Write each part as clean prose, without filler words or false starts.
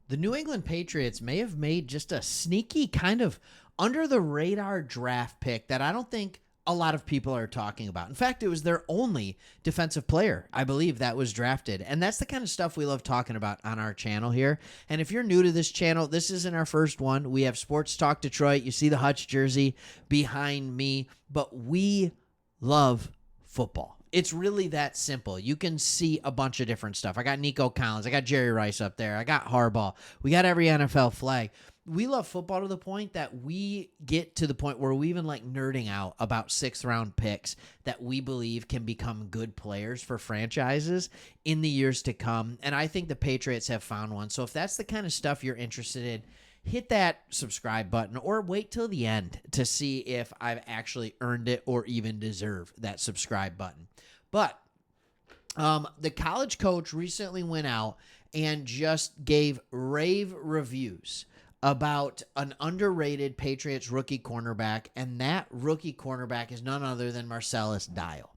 The New England Patriots may have made just a sneaky kind of under the radar draft pick that I don't think a lot of people are talking about. In fact, it was their only defensive player, I believe, that was drafted. And that's the kind of stuff we love talking about on our channel here. And if you're new to this channel, this isn't our first one. We have Sports Talk Detroit. You see the Hutch jersey behind me, but we love football. It's really that simple. You can see a bunch of different stuff. I got Nico Collins. I got Jerry Rice up there. I got Harbaugh. We got every NFL flag. We love football to the point that we get to the point where we even like nerding out about 6th-round picks that we believe can become good players for franchises in the years to come. And I think the Patriots have found one. So if that's the kind of stuff you're interested in, hit that subscribe button or wait till the end to see if I've actually earned it or even deserve that subscribe button. But the college coach recently went out and just gave rave reviews about an underrated Patriots rookie cornerback, and that rookie cornerback is none other than Marcellas Dial.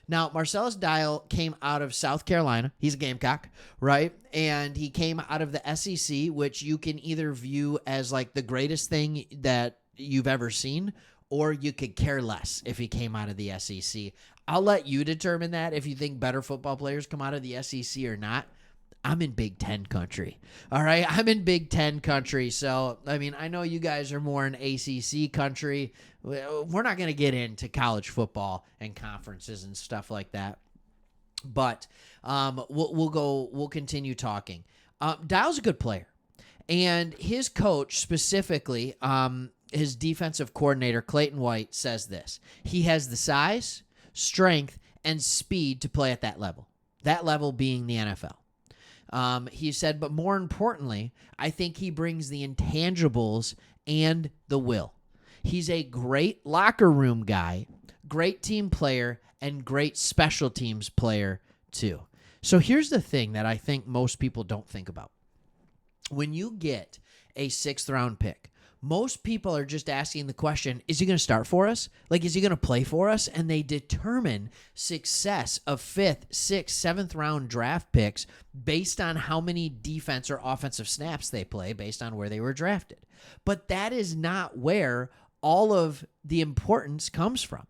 Now, Marcellas Dial came out of South Carolina. He's a Gamecock, right? And he came out of the SEC, which you can either view as like the greatest thing that you've ever seen, or you could care less if he came out of the SEC. I'll let you determine that if you think better football players come out of the SEC or not. I'm in Big Ten country. All right. I'm in Big Ten country. So, I mean, I know you guys are more in ACC country. We're not going to get into college football and conferences and stuff like that. But we'll continue talking. Dial's a good player. And his coach specifically, his defensive coordinator, Clayton White, says this. He has the size, strength, and speed to play at that level being the NFL. He said, but more importantly, I think he brings the intangibles and the will. He's a great locker room guy, great team player, and great special teams player too. So here's the thing that I think most people don't think about. When you get a 6th-round pick, most people are just asking the question, is he going to start for us? Like, is he going to play for us? And they determine success of 5th, 6th, 7th round draft picks based on how many defense or offensive snaps they play based on where they were drafted. But that is not where all of the importance comes from.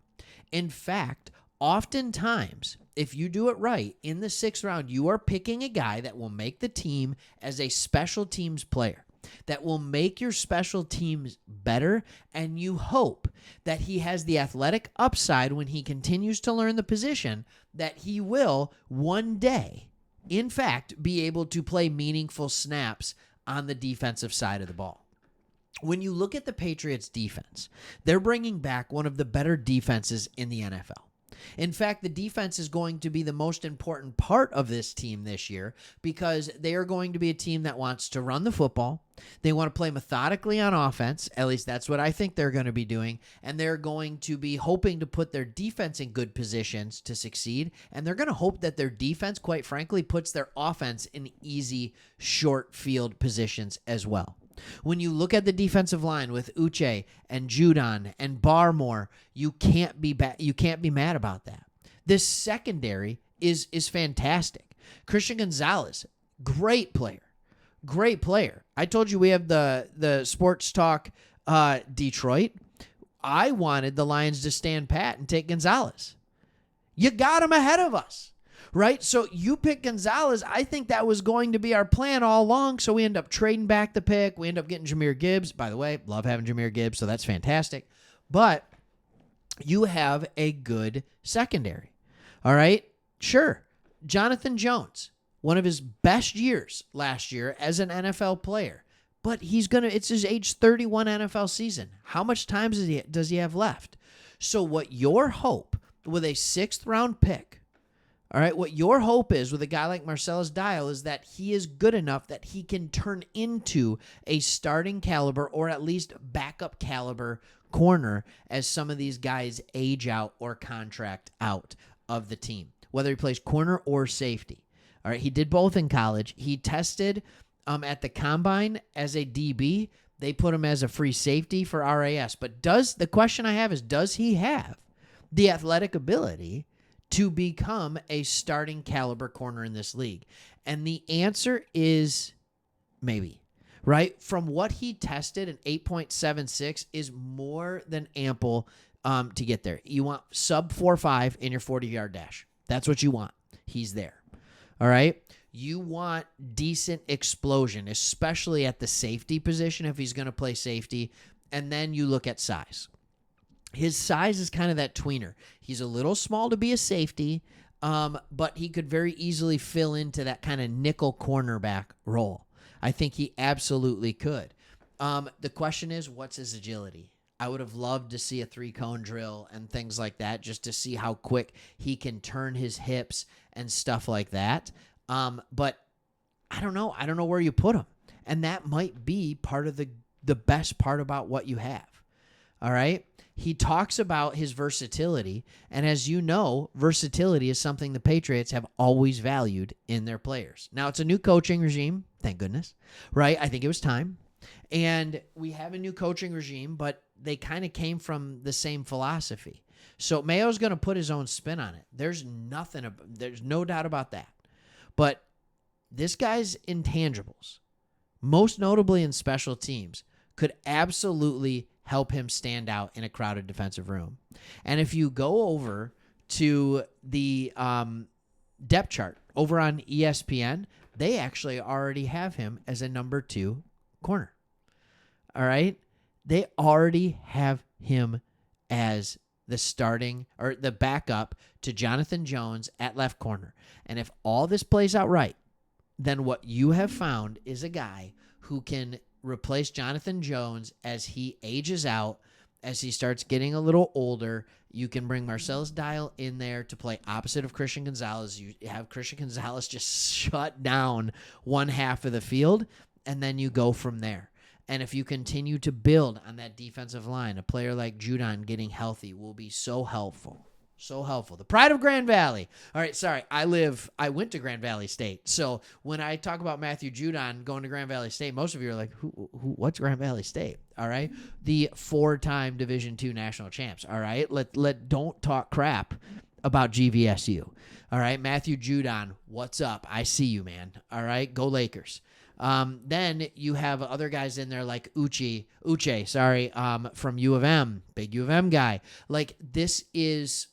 In fact, oftentimes, if you do it right, in the 6th round, you are picking a guy that will make the team as a special teams player, that will make your special teams better, and you hope that he has the athletic upside when he continues to learn the position, that he will one day, in fact, be able to play meaningful snaps on the defensive side of the ball. When you look at the Patriots defense, they're bringing back one of the better defenses in the NFL. In fact, the defense is going to be the most important part of this team this year because they are going to be a team that wants to run the football. They want to play methodically on offense. At least that's what I think they're going to be doing. And they're going to be hoping to put their defense in good positions to succeed. And they're going to hope that their defense, quite frankly, puts their offense in easy, short field positions as well. When you look at the defensive line with Uche and Judon and Barmore, you can't be mad about that. This secondary is fantastic. Christian Gonzalez, great player. Great player. I told you we have the Sports Talk Detroit. I wanted the Lions to stand pat and take Gonzalez. You got him ahead of us. Right? So you pick Gonzalez. I think that was going to be our plan all along. So we end up trading back the pick. We end up getting Jahmyr Gibbs. By the way, love having Jahmyr Gibbs, so that's fantastic. But you have a good secondary. All right? Sure. Jonathan Jones, one of his best years last year as an NFL player. But it's his age 31 NFL season. How much time does he have left? So what your hope with a 6th round pick, all right, what your hope is with a guy like Marcellas Dial is that he is good enough that he can turn into a starting caliber or at least backup caliber corner as some of these guys age out or contract out of the team, whether he plays corner or safety. All right, he did both in college. He tested at the combine as a DB. They put him as a free safety for RAS. But the question I have is, does he have the athletic ability to become a starting caliber corner in this league? And the answer is maybe. right? From what he tested, an 8.76 is more than ample to get there. You want sub 4.5 in your 40-yard dash. That's what you want. He's there. All right? You want decent explosion, especially at the safety position if he's going to play safety. And then you look at size. His size is kind of that tweener. He's a little small to be a safety, but he could very easily fill into that kind of nickel cornerback role. I think he absolutely could. The question is, what's his agility? I would have loved to see a 3-cone drill and things like that just to see how quick he can turn his hips and stuff like that. But I don't know. I don't know where you put him. And that might be part of the best part about what you have. All right? He talks about his versatility, and as you know, versatility is something the Patriots have always valued in their players. Now, it's a new coaching regime, thank goodness, right? I think it was time. And we have a new coaching regime, but they kind of came from the same philosophy. So Mayo's going to put his own spin on it. There's no doubt about that. But this guy's intangibles, most notably in special teams, could absolutely help him stand out in a crowded defensive room. And if you go over to the depth chart over on ESPN, they actually already have him as a number 2 corner. All right? They already have him as the starting or the backup to Jonathan Jones at left corner. And if all this plays out right, then what you have found is a guy who can replace Jonathan Jones as he ages out, as he starts getting a little older. You can bring Marcellas Dial in there to play opposite of Christian Gonzalez. You have Christian Gonzalez just shut down one half of the field, and then you go from there. And if you continue to build on that defensive line, a player like Judon getting healthy will be so helpful. So helpful. The pride of Grand Valley. All right, sorry. I went to Grand Valley State. So when I talk about Matthew Judon going to Grand Valley State, most of you are like, what's Grand Valley State? All right. The 4-time Division II national champs. All right. Don't talk crap about GVSU. All right. Matthew Judon, what's up? I see you, man. All right. Go Lakers. Then you have other guys in there like Uche, from U of M, big U of M guy. Like this is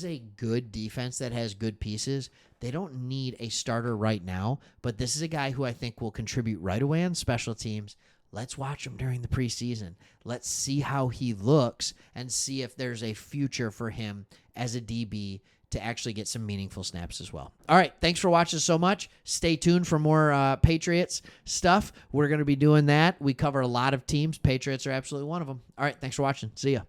a good defense that has good pieces. They don't need a starter right now, but this is a guy who I think will contribute right away on special teams. Let's watch him during the preseason. Let's see how he looks and see if there's a future for him as a DB to actually get some meaningful snaps as well. All right, thanks for watching so much. Stay tuned for more Patriots stuff. We're going to be doing that. We cover a lot of teams. Patriots are absolutely one of them. All right, thanks for watching. See ya.